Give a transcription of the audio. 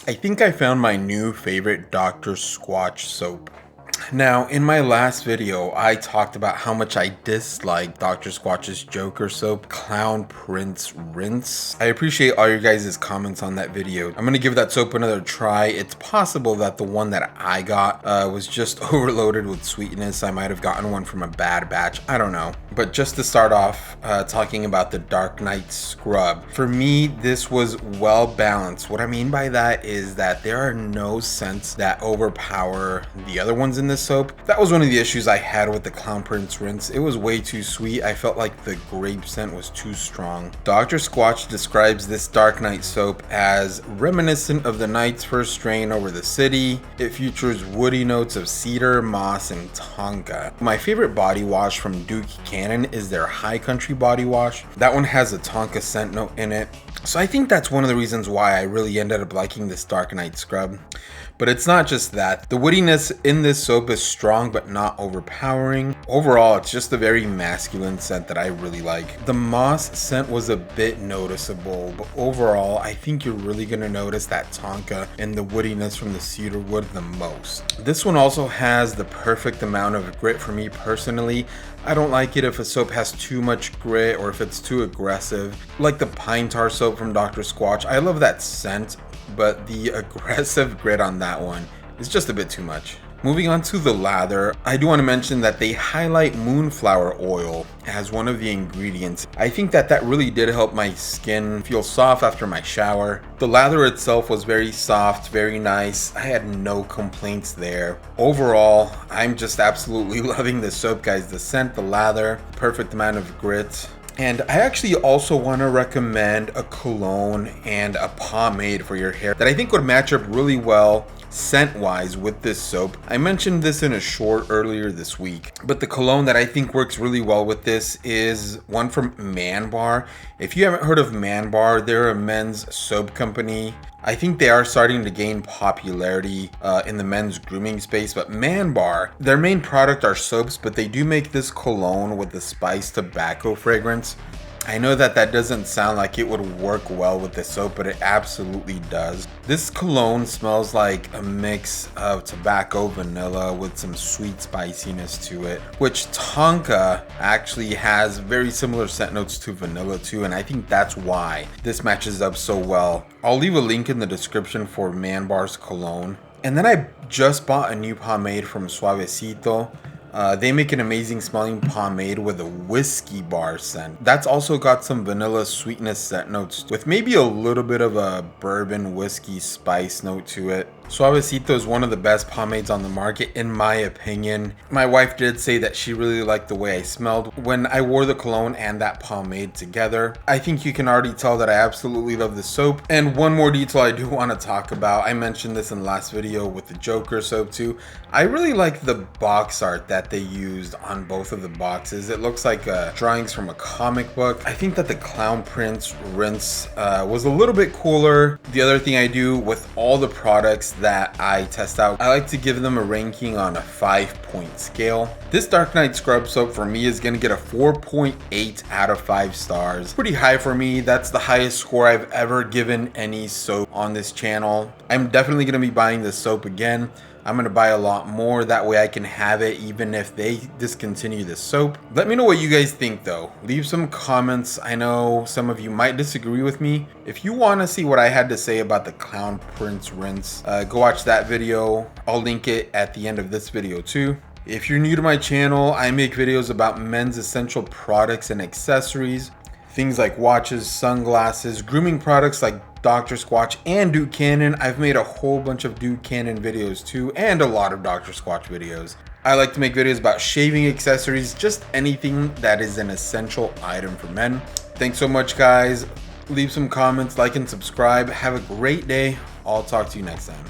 I think I found my new favorite Dr. Squatch soap. Now, in my last video, I talked about how much I dislike Dr. Squatch's Joker soap, Clown Prince Rinse. I appreciate all your guys' comments on that video. I'm gonna give that soap another try. It's possible that the one that I got was just overloaded with sweetness. I might have gotten one from a bad batch. I don't know. But just to start off, talking about the Dark Knight Scrub. For me, this was well balanced. What I mean by that is that there are no scents that overpower the other ones in this soap. That was one of the issues I had with the Clown Prince Rinse. It was way too sweet. I felt like the grape scent was too strong. Dr. Squatch describes this Dark Knight soap as reminiscent of the night's first strain over the city. It features woody notes of cedar, moss, and tonka. My favorite body wash from Duke Cannon is their High Country body wash. That one has a tonka scent note in it. So I think that's one of the reasons why I really ended up liking this Dark Knight Scrub. But it's not just that. The woodiness in this soap is strong but not overpowering. Overall, it's just a very masculine scent that I really like. The moss scent was a bit noticeable, but overall, I think you're really gonna notice that tonka and the woodiness from the cedar wood the most. This one also has the perfect amount of grit for me personally. I don't like it if a soap has too much grit or if it's too aggressive. Like the pine tar soap from Dr. Squatch, I love that scent, but the aggressive grit on that one is just a bit too much. Moving on to the lather, I do want to mention that they highlight moonflower oil as one of the ingredients. I think that really did help my skin feel soft after my shower. The lather itself was very soft, very nice. I had no complaints there. Overall, I'm just absolutely loving this soap, guys. The scent, the lather, perfect amount of grit. And I actually also want to recommend a cologne and a pomade for your hair that I think would match up really well scent wise with this soap. I mentioned this in a short earlier this week, but the cologne that I think works really well with this is one from Man Bar. If you haven't heard of Man Bar, they're a men's soap company. I think they are starting to gain popularity in the men's grooming space, but Man Bar, their main product are soaps, but they do make this cologne with the spice tobacco fragrance. I know that doesn't sound like it would work well with the soap, but it absolutely does. This cologne smells like a mix of tobacco vanilla with some sweet spiciness to it, which tonka actually has very similar scent notes to vanilla too, and I think that's why this matches up so well. I'll leave a link in the description for Man Bar's cologne. And then I just bought a new pomade from Suavecito. They make an amazing smelling pomade with a whiskey bar scent. That's also got some vanilla sweetness scent notes with maybe a little bit of a bourbon whiskey spice note to it. Suavecito is one of the best pomades on the market in my opinion. My wife did say that she really liked the way I smelled when I wore the cologne and that pomade together. I think you can already tell that I absolutely love the soap. And one more detail I do want to talk about, I mentioned this in the last video with the Joker soap too. I really like the box art that they used on both of the boxes. It looks like drawings from a comic book. I think that the Clown Prince Rinse was a little bit cooler. The other thing I do with all the products that I test out, I like to give them a ranking on a 5-point scale. This Dark Knight Scrub soap for me is gonna get a 4.8 out of 5 stars. Pretty high for me. That's the highest score I've ever given any soap on this channel. I'm definitely gonna be buying this soap again. I'm gonna buy a lot more, that way I can have it even if they discontinue the soap. Let me know what you guys think though. Leave some comments. I know some of you might disagree with me. If you wanna see what I had to say about the Clown Prince Rinse, go watch that video. I'll link it at the end of this video too. If you're new to my channel, I make videos about men's essential products and accessories. Things like watches, sunglasses, grooming products like Dr. Squatch and Duke Cannon. I've made a whole bunch of Duke Cannon videos too, and a lot of Dr. Squatch videos. I like to make videos about shaving accessories, just anything that is an essential item for men. Thanks so much, guys. Leave some comments, like and subscribe. Have a great day. I'll talk to you next time.